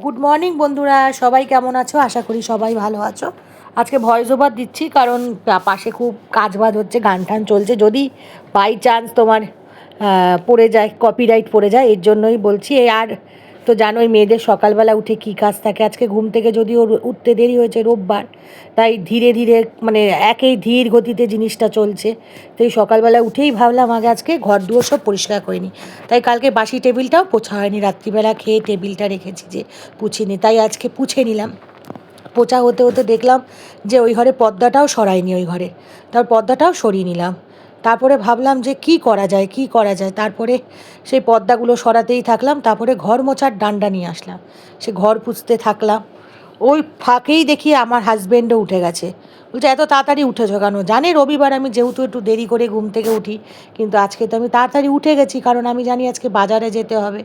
Good morning বন্ধুরা, সবাই কেমন আছো? আশা করি সবাই ভালো আছো। আজকে ভয়েস ওভার দিচ্ছি কারণ পাশে খুব কাজবাজ হচ্ছে, গান টান চলছে। যদি বাই চান্স তোমার পড়ে যায়, কপিরাইট পড়ে যায়, এর জন্যই বলছি। আর তো জানোই মেয়েদের সকালবেলা উঠে কী কাজ থাকে। আজকে ঘুম থেকে যদিও উঠতে দেরি হয়েছে, রোববার, তাই ধীরে ধীরে মানে একই ধীর গতিতে জিনিসটা চলছে। তো এই সকালবেলা উঠেই ভাবলাম আগে আজকে ঘর দুয়ার সব পরিষ্কার করে নিই। তাই কালকে বাসি টেবিলটাও পোছা হয়নি, রাত্রিবেলা খেয়ে টেবিলটা রেখেছি যে পুছিনি, তাই আজকে পুছে নিলাম। পোছা হতে হতে দেখলাম যে ওই ঘরে পর্দাটাও সরাইনি, ওই ঘরে তার পর্দাটাও সরিয়ে নিলাম। তারপরে ভাবলাম যে কি করা যায়, কি করা যায়। তারপরে সেই পর্দাগুলো সরাতেই থাকলাম। তারপরে ঘর মোছার ডান্ডা নিয়ে আসলাম, সে ঘর পুছতে থাকলাম। ওই ফাঁকেই দেখি আমার হাজব্যান্ডও উঠে গেছে। বলছে এত তাড়াতাড়ি উঠেছো কেন? জানে রবিবার আমি যেহেতু একটু দেরি করে ঘুম থেকে উঠি, কিন্তু আজকে তো আমি তাড়াতাড়ি উঠে গেছি কারণ আমি জানি আজকে বাজারে যেতে হবে।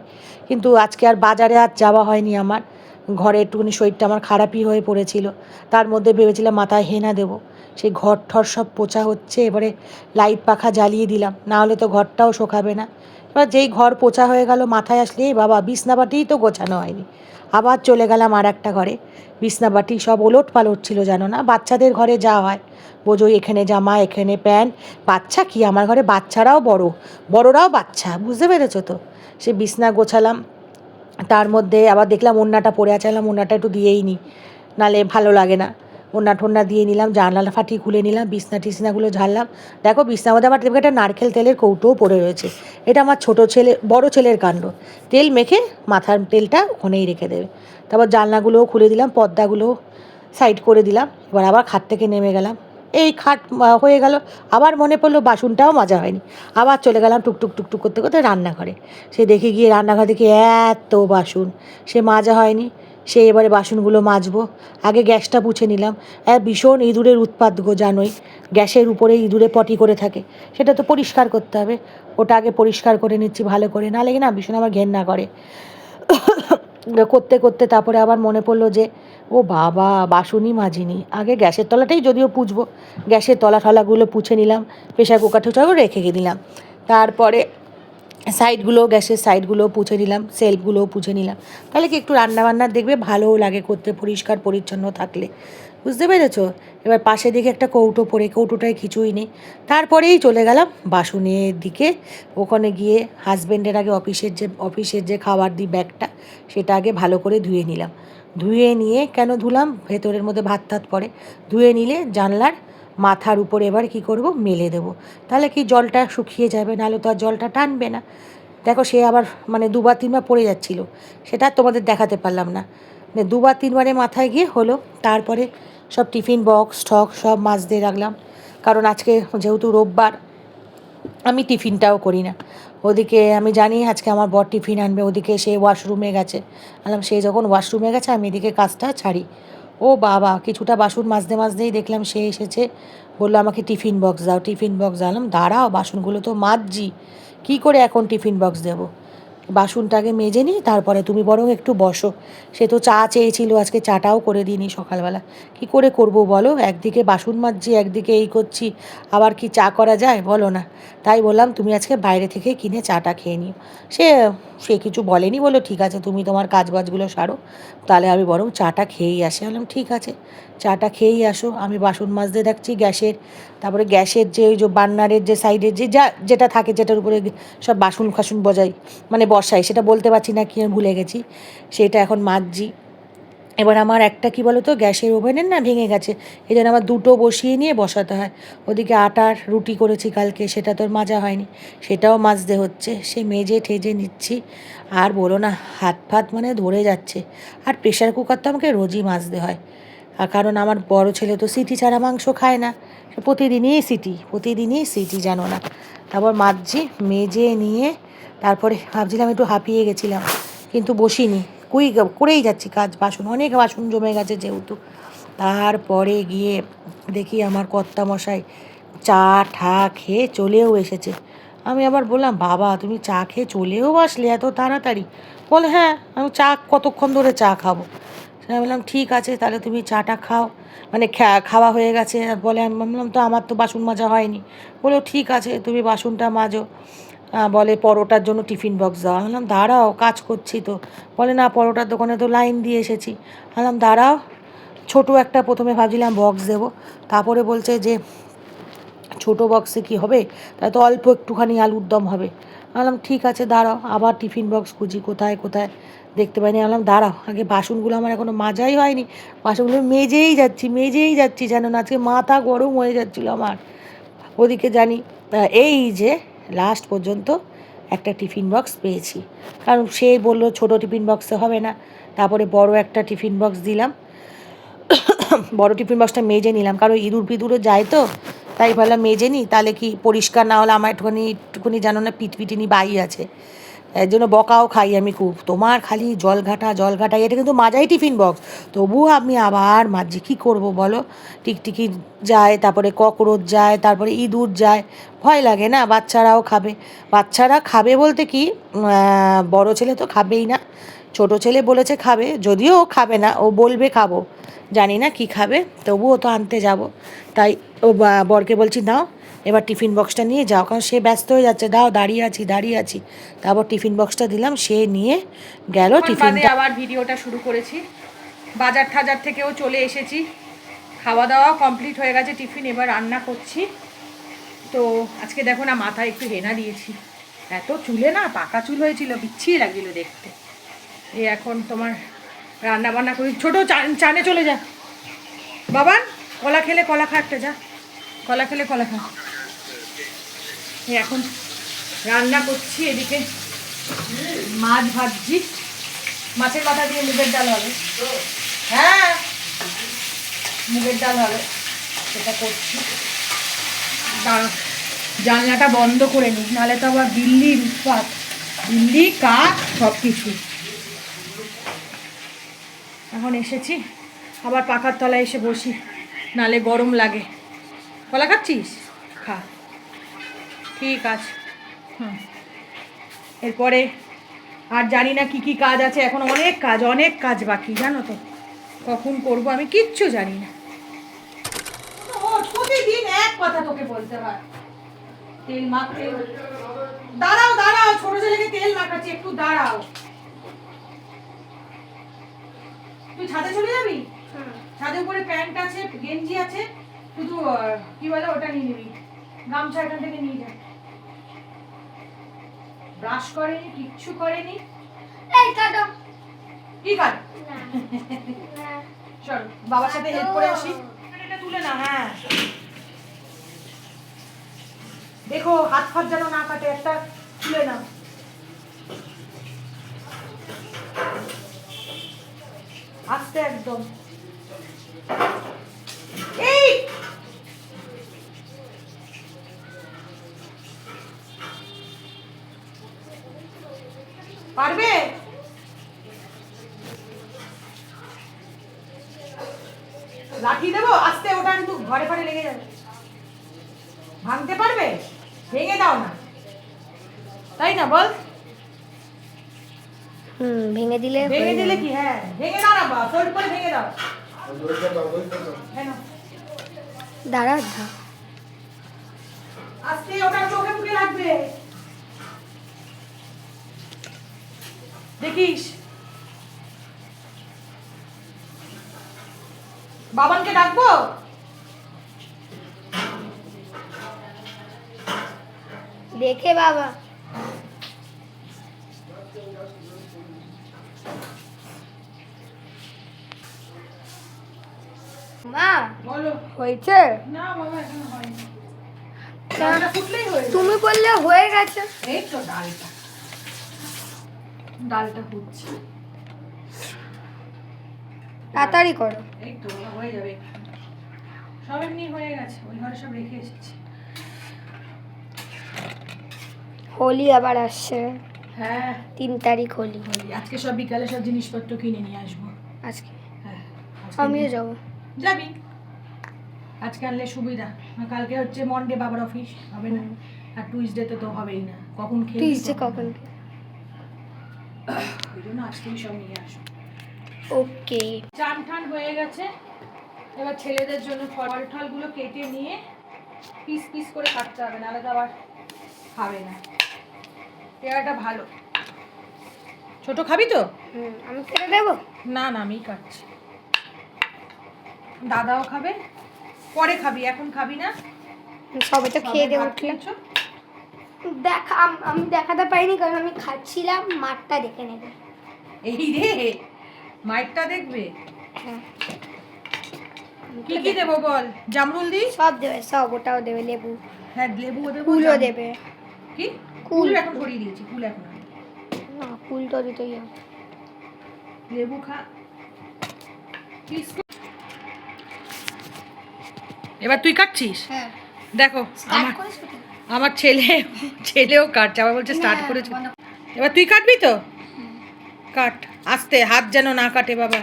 কিন্তু আজকে আর বাজারে আর যাওয়া হয়নি আমার। ঘরে একটুখানি শরীরটা আমার খারাপই হয়ে পড়েছিল। তার মধ্যে ভেবেছিলাম মাথায় হেনা দেবো। সেই ঘর ঠর সব পোছা হচ্ছে, এবারে লাইট পাখা জ্বালিয়ে দিলাম, না হলে তো ঘরটাও শোকাবে না। এবার যেই ঘর পোছা হয়ে গেল, মাথায় আসলে বাবা বিছনাবাটিই তো গোছানো হয়নি। আবার চলে গেলাম আর একটা ঘরে। বিছনাবাটি সব ওলট পালট ছিল, জানো না, বাচ্চাদের ঘরে যা হয়। বোঝো, এখানে জামা, এখানে প্যান্ট। বাচ্চা কি, আমার ঘরে বাচ্চারাও বড়, বড়রাও বাচ্চা, বুঝতে পেরেছো তো? সে বিছনা গোছালাম। তার মধ্যে আবার দেখলাম ওড়নাটা পরে আছে, ওড়নাটা একটু দিয়েই নিই, নালে ভালো লাগে না। ওড়না টোড়না দিয়ে নিলাম, জানলা ফাটি খুলে নিলাম, বিছনা টিছনাগুলো ঝাড়লাম। দেখো বিছনার মধ্যে আমার একটা নারকেল তেলের কৌটোও পড়ে রয়েছে। এটা আমার ছোটো ছেলে, বড় ছেলের কাণ্ড। তেল মেখে মাথার তেলটা ওখানেই রেখে দেবে। তারপর জানলাগুলোও খুলে দিলাম, পর্দাগুলোও সাইড করে দিলাম। এবার আবার খাট থেকে নেমে গেলাম। এই খাট হয়ে গেল, আবার মনে পড়লো বাসনটাও মাজা হয়নি। আবার চলে গেলাম টুকটুক টুকটুক করতে করতে রান্নাঘরে। সে দেখে গিয়ে রান্নাঘর থেকে এত বাসন, সে মাজা হয়নি। সে এবারে বাসনগুলো মাজবো। আগে গ্যাসটা পুছে নিলাম। ভীষণ ইঁদুরের উৎপাত গো, জানোই। গ্যাসের উপরে ইঁদুরে পটি করে থাকে, সেটা তো পরিষ্কার করতে হবে। ওটা আগে পরিষ্কার করে নিচ্ছি ভালো করে, নাহলে কি না ভীষণ আমার ঘেন্না করে। করতে করতে তারপরে আবার মনে পড়লো যে ও বাবা, বাসনই মাজিনি। আগে গ্যাসের তলাটাই যদিও পুছবো, গ্যাসের তলা টলাগুলো পুছে নিলাম, প্রেশার কুকার টুকারও রেখে দিলাম। তারপরে সাইডগুলো, গ্যাসের সাইডগুলোও পুছে নিলাম, সেলফগুলোও পুছে নিলাম। তাহলে কি একটু রান্নাবান্নার দেখবে ভালোও লাগে করতে, পরিষ্কার পরিচ্ছন্ন থাকলে, বুঝতে পেরেছো? এবার পাশে দিকে একটা কৌটো পড়ে, কৌটোটায় কিছুই নেই। তারপরেই চলে গেলাম বাসনের দিকে। ওখানে গিয়ে হাজব্যান্ডের আগে অফিসের যে খাবার দিই ব্যাগটা, সেটা আগে ভালো করে ধুয়ে নিলাম। ধুয়ে নিয়ে কেন ধুলাম, ভেতরের মধ্যে ভাত টাত পড়ে, ধুয়ে নিলে জানলার মাথার উপরে এবার কি করব, মেলে দেবো। তাহলে কি জলটা শুকিয়ে যাবে, নাহলে তো আর জলটা টানবে না। দেখো সে আবার মানে দুবার তিনবার পড়ে যাচ্ছিলো, সেটা তোমাদের দেখাতে পারলাম না। মানে দুবার তিনবারে মাথায় গিয়ে হলো। তারপরে সব টিফিন বক্স ঠক সব মাজতে রাখলাম, কারণ আজকে যেহেতু রোববার, আমি টিফিনটাও করি না। ওদিকে আমি জানি আজকে আমার বর টিফিন আনবে, ওদিকে সে ওয়াশরুমে গেছে। বললাম সে যখন ওয়াশরুমে গেছে আমি এদিকে কাজটা ছাড়ি। ও বাবা, কিছুটা বাসন মাজতে মাজতেই দেখলাম সে এসেছে, বললো আমাকে টিফিন বক্স দাও, টিফিন বক্স দাঁড়ালাম, দাঁড়াও বাসনগুলো তো মাজছি, কী করে এখন টিফিন বক্স দেবো? বাসনটাকে মেজে নিই, তারপরে তুমি বরং একটু বসো। সে তো চা চেয়েছিল, আজকে চাটাও করে দিইনি সকালবেলা। কি করে করব বলো, একদিকে বাসন মাজছি, একদিকে এই করছি, আবার কি চা করা যায় বলো না? তাই বললাম তুমি আজকে বাইরে থেকে কিনে চাটা খেয়ে নিও। সে সে কিছু বলেনি, বললো ঠিক আছে তুমি তোমার কাজবাজগুলো সারো, তাহলে আমি বরং চাটা খেয়েই আসি। বললাম ঠিক আছে, চাটা খেয়েই আসো। আমি বাসন মাজতে থাকছি গ্যাসের। তারপরে গ্যাসের যে ওই যে বার্নারের যে সাইডের যে যেটা থাকে, যেটার উপরে সব বাসন খাসুন মানে বসাই, সেটা বলতে পারছি না, কি আমি ভুলে গেছি। সেটা এখন মাজছি। এবার আমার একটা কি বলো তো, গ্যাসের ওভেনের না ভেঙে গেছে, এই জন্য আমার দুটো বসিয়ে নিয়ে বসাতে হয়। ওদিকে আটার রুটি করেছি কালকে, সেটা তো মাজা হয়নি, সেটাও মাজতে হচ্ছে। সে মেজে ঠেজে নিচ্ছি। আর বলো না, হাত ফাত মানে ধরে যাচ্ছে। আর প্রেশার কুকার তো আমাকে রোজই মাজতে হয়, আর কারণ আমার বড় ছেলে তো সিটি ছাড়া মাংস খায় না। সে প্রতিদিনই সিটি, জানো না। তারপর মাজছি, মেজে নিয়ে তারপরে ভাবছিলাম একটু হাঁপিয়ে গেছিলাম, কিন্তু বসিনি, করেই যাচ্ছি কাজ। অনেক বাসন জমে গেছে যেহেতু। তারপরে গিয়ে দেখি আমার কর্তামশাই চা ঠা খেয়ে চলেও এসেছে। আমি আবার বললাম বাবা, তুমি চা খেয়ে চলেও আসলে এত তাড়াতাড়ি? বলে হ্যাঁ, আমি চা কতক্ষণ ধরে চা খাবো। আমি বললাম ঠিক আছে, তাহলে তুমি চাটা খাও, মানে খাওয়া হয়ে গেছে। বলে আমি বললাম তো আমার তো বাসন মাজা হয়নি। বললো ঠিক আছে, তুমি বাসনটা মাজো। বলে পরোটার জন্য টিফিন বক্স দাও। বললাম দাঁড়াও, কাজ করছি তো। বলে না, পরোটার দোকানে তো লাইন দিয়ে এসেছি। বললাম দাঁড়াও, ছোটো একটা প্রথমে ভাবছিলাম বক্স দেবো, তারপরে বলছে যে ছোটো বক্সে কি হবে, তাই তো অল্প একটুখানি আলুর দম হবে। বললাম ঠিক আছে দাঁড়াও, আবার টিফিন বক্স খুঁজি কোথায় কোথায়, দেখতে পাইনি। বললাম দাঁড়াও, আগে বাসনগুলো আমার এখনও মাজাই হয়নি, বাসনগুলো মেজেই যাচ্ছি যেন না, আজকে মাথা গরম হয়ে যাচ্ছিলো আমার। ওদিকে জানি এই যে লাস্ট পর্যন্ত একটা টিফিন বক্স পেয়েছি, কারণ সে বললো ছোটো টিফিন বক্সে হবে না, তারপরে বড় একটা টিফিন বক্স দিলাম। বড় টিফিন বক্সটা মেজে নিলাম, কারণ ইঁদুর পিঁদুরও যায় তো, তাই ভাবলাম মেজে নিই, তাহলে কি পরিষ্কার না হলে আমার একটুখানি জানো না পিটপিটিনি বাই আছে, এর জন্য বকাও খাই আমি খুব, তোমার খালি জল ঘাটা। এটা কিন্তু মাজাই টিফিন বক্স, তবুও আমি আবার মাজছি, কী করবো বলো। টিকটিকি যায়, তারপরে ককরোচ যায়, তারপরে ইঁদুর যায়, ভয় লাগে না, বাচ্চারাও খাবে। বাচ্চারা খাবে বলতে কি, বড় ছেলে তো খাবেই না, ছোট ছেলে বলেছে খাবে, যদিও ও খাবে না, ও বলবে খাবো, জানি না কি খাবে, তবুও তো আনতে যাব। তাই ও বরকে বলছি নাও এবার টিফিন বক্সটা নিয়ে যাও, কারণ সে ব্যস্ত হয়ে যাচ্ছে, দাও দাঁড়িয়ে আছি। তারপর টিফিন বক্সটা দিলাম, সে নিয়ে গেল। টিফিনটা আবার ভিডিওটা শুরু করেছি, বাজার টাজার থেকেও চলে এসেছি, খাওয়া দাওয়া কমপ্লিট হয়ে গেছে, টিফিন এবার রান্না করছি। তো আজকে দেখো না মাথায় একটু হেনা দিয়েছি, এত চুলে না পাকা চুল হয়েছিল, বিচ্ছিরি লাগছিল দেখতে। এই এখন তোমার রান্না বান্না করি। ছোটো চানে চলে যা বাবান, কলা খেলে কলা খা একটা, যা কলা খেলে কলা খা। এখন রান্না করছি, এদিকে মাছ ভাজছি, মাছের মাথা দিয়ে মুগের ডাল হবে। হ্যাঁ মুগের ডাল হবে, সেটা করছি। জানলাটা বন্ধ করে নিই, নাহলে তো আবার দিল্লির উৎপাত, দিল্লি কাক সব কিছু। এখন এসেছি, আবার পাখার তলায় এসে বসি, নালে গরম লাগে। কলা খাচ্ছিস, খা, ঠিক আছে। এরপরে আর জানি না কি কাজ আছে, এখন অনেক কাজ বাকি, জানো তো, কখন করব আমি কিচ্ছু জানি না। প্রতিদিন এক কথা তোকে বলতে হয়, তেল মাখতে। দাঁড়াও, ছোট ছেলেকে তেল মাখাচ্ছি, একটু দাঁড়াও। তুই ছাদে চলে যাবি? ছাদের উপরে প্যান্ট আছে, গেঞ্জি আছে, শুধু কি বলে ওটা নিয়ে নিবি, গামছা এখান থেকে নিয়ে যা। ব্রাশ করেনি, কিচ্ছু করেনি। এই কাটো, কি কাট? চল বাবার সাথে হেল্প করে আসি। এটা তুলে না, হ্যাঁ দেখো হাত ফাত যেন না কাটে, একটা তুলে না। আস্তে একদম। এই পারবে? লাঠি দেবো? আস্তে, ওটা কিন্তু ঘরে ঘরে লেগে যাবে। ভাঙতে পারবে? ভেঙে দাও না, তাই না বল? ভেঙে দিলে কি? হ্যাঁ ভেঙে দাও না, ফোল্ড করে ভেঙে দাও। দাঁড়া, আস্তে, ওটা চোখে মুখে লাগবে, দেখিস। বাবানকে ডাকবো? দেখে বাবা। মা বলো হয়েছে? না বাবা এখনো হয়নি, তুমি বললে হয়ে গেছে। এই তো ডালটা হচ্ছে, তাড়াতাড়ি করো। এই তো হয়ে যাবে, সব এমনি হয়ে গেছে, ওই ঘরে সব রেখে এসেছি। হোলি আবার আসছে। হ্যাঁ 3 তারিখ হোলি। আজকে সব বিকালে সব জিনিসপত্র কিনে নিয়ে আসবো। আজকে হ্যাঁ আমিও যাবো। যাবি? আজকে আনলে সুবিধা, কালকে হচ্ছে মন্ডে, বাবার অফিস হবে না, আর টুইসডেতে তো হবেই না, কখন খেয়ে টুইসডে কখন? ওই জন্য আজকেই সব নিয়ে আসবো। ওকে, চান টান হয়ে গেছে, এবার ছেলেদের জন্য ফল ঠলগুলো কেটে নিয়ে পিস পিস করে কাটতে হবে, নাহলে তো আবার খাবে না। পেয়ারাটা ভালো। ছোট খাবি তো? আমি কেটে দেবো? না না, আমি কাটছি। দাদাও খাবে, পরে খাবি, এখন খাবি না। সবে তো খেয়ে দিয়ে ভাত উঠলাম। খেয়েছো? আমি দেখাতে পাইনি কারণ আমি খাচ্ছিলাম, মাঠটা দেখে নেবে। এই রে, মাইকটা দেখবে। হ্যাঁ, কি কি দেবো বল? জামরুল দি? সব দেবে, সব ওটাও দেবে, লেবু, হ্যাঁ, লেবুও দেবো, কুলও দেবে। কি? কুল। কুল এখন ধরিয়ে দিয়েছি, কুল এখন আর। না, কুল তো দিতেই হবে। লেবু খা। এবার তুই কাটছিস? হ্যাঁ, দেখো আমার আমার ছেলেও কাটছে, আবার বলছে স্টার্ট করেছে। এবার তুই কাটবি তো? কাট আস্তে, হাত যেন না কাটে বাবা।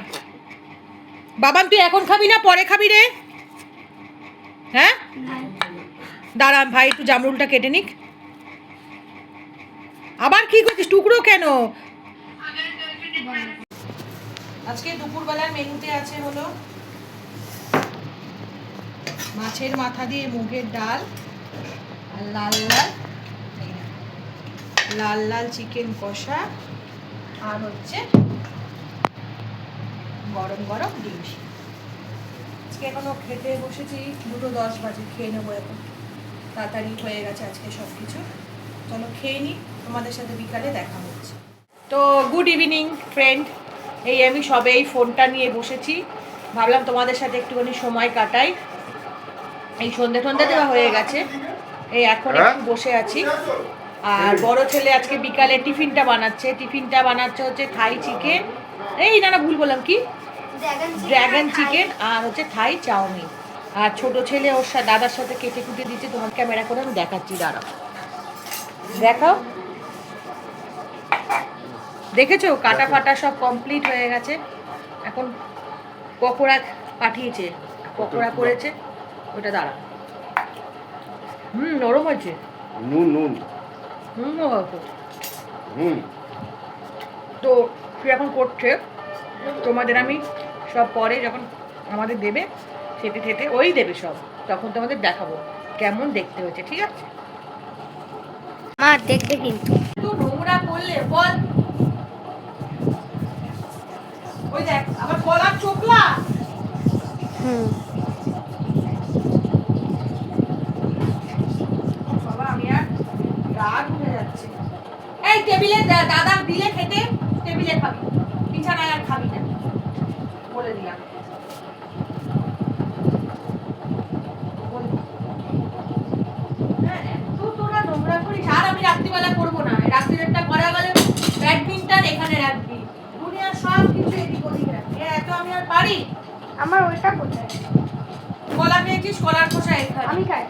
বাবান তুই এখন খাবি না পরে খাবি রে? হ্যাঁ দাঁড়া ভাই, একটু জামরুলটা কেটে নিক। আবার কি করছিস? টুকরো কেন? আজকে দুপুরবেলার মেনুতে আছে হলো মাছের মাথা দিয়ে মুগের ডাল, আর লাল লাল লাল লাল চিকেন কষা, আর হচ্ছে গরম গরম ডিম। আজকে এখনো খেতে বসেছি 2:10 বাজে, খেয়ে নেবো এখন, তাড়াতাড়ি হয়ে গেছে আজকে সব কিছু। চলো খেয়ে নিই, তোমাদের সাথে বিকালে দেখা হচ্ছে। তো গুড ইভিনিং ফ্রেন্ড, এই আমি সবে এই ফোনটা নিয়ে বসেছি, ভাবলাম তোমাদের সাথে একটুখানি সময় কাটাই। এই সন্ধে টন্ধে দেওয়া হয়ে গেছে, এই এখন একটু বসে আছি। আর বড় ছেলে আজকে বিকালে টিফিনটা বানাচ্ছে হচ্ছে থাই চিকেন, এই না না ভুল বললাম, কি ড্রাগন চিকেন, আর হচ্ছে থাই চাউমিন। আর ছোট ছেলে ওর দাদার সাথে কেটে কুটে দিচ্ছে, তোমার ক্যামেরা করে আমি দেখাচ্ছি, দাঁড়াও দেখাও। দেখেছো কাটা ফাটা সব কমপ্লিট হয়ে গেছে। এখন পকোড়া পাঠিয়েছে, পকোড়া করেছে, ওটা দাঁড়া। নরম হয়েছে। নুন নুন তো সে এখন করছে, তোমাদের আমি সব পরে যখন আমাদের দেবে খেতে খেতে ওই দেবে সব, তখন তোমাদের দেখাবো কেমন দেখতে হয়েছে, ঠিক আছে? মা দেখবে কিন্তু। তো নোংরা করলে বল, ওই দেখ আবার কলার চোখলা। বাবা আমি আর রাগ উঠে যাচ্ছে। এই টেবিলে দাদা দিলে খেতে, টেবিলে খাবি, বিছানায় আর খাবি না, বলে দিলাম। হ্যাঁ, এত তোরা নোংরা করিস। আর আমি রাত্রিবেলা করবো না, রাত্রিটা করা গেলে ব্যাডমিন্টন এখানে রাখবি, দুনিয়ার সব কিছু এদিক ওদিক রাখবি, এত আমি আর পারি? আমার ওইটা কোথায়? কলা খেয়েছিস, কলার খোসা এখানে। আমি খাই।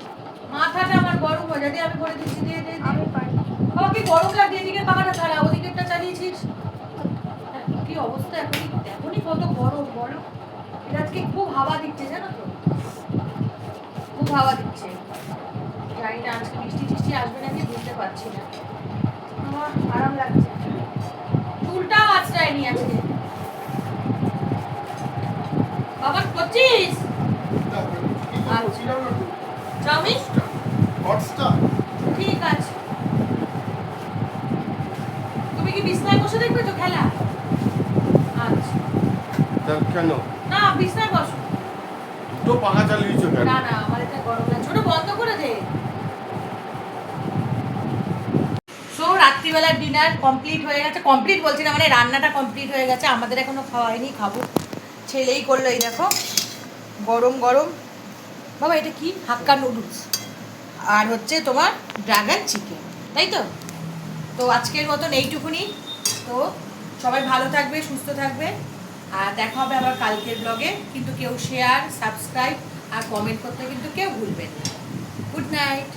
মাথাটা আমার গরম হয়ে যায়, আমি করে দিচ্ছি, দিয়ে দিয়ে আমি পাই। বাবা কি গরম লাগছে, এদিকে পাখাটা চালা, ওদিকেরটা চালিয়েছিস। কি অবস্থা এখনই কত গরম বলো। এটা আজকে খুব হাওয়া দিচ্ছে জানো তো, খুব হাওয়া দিচ্ছে। জানি না আজকে বৃষ্টি টিষ্টি আসবে নাকি, বুঝতে পারছি না। আমার আরাম লাগছে, চুলটাও আঁচড়ায়নি আজকে। বাবা করছিস চাউমিন? ঠিক আছে। তুমি কি বিছনায় বসে দেখবে তো খেলা? আচ্ছা কেন না, বিছনায় বসো। দুটো পাখা চালিয়েছো কেন? না না, আমার এটা গরম লাগছে, ওটা বন্ধ করে দে। সো রাত্রিবেলার ডিনার কমপ্লিট হয়ে গেছে, কমপ্লিট বলছি না মানে রান্নাটা কমপ্লিট হয়ে গেছে, আমাদের এখনো খাওয়া হয়নি, খাবো। ছেলেই করলো, এই দেখো গরম গরম। বাবা এটা কি? হাক্কা নুডলস, আর হচ্ছে তোমার ড্রাগন চিকেন, তাই তো? তো আজকের মতন এইটুকুনি। তো সবাই ভালো থাকবে, সুস্থ থাকবে, আর দেখা হবে আবার কালকের ব্লগে। কিন্তু কেউ শেয়ার, সাবস্ক্রাইব আর কমেন্ট করতে কিন্তু কেউ ভুলবেন না। Good night.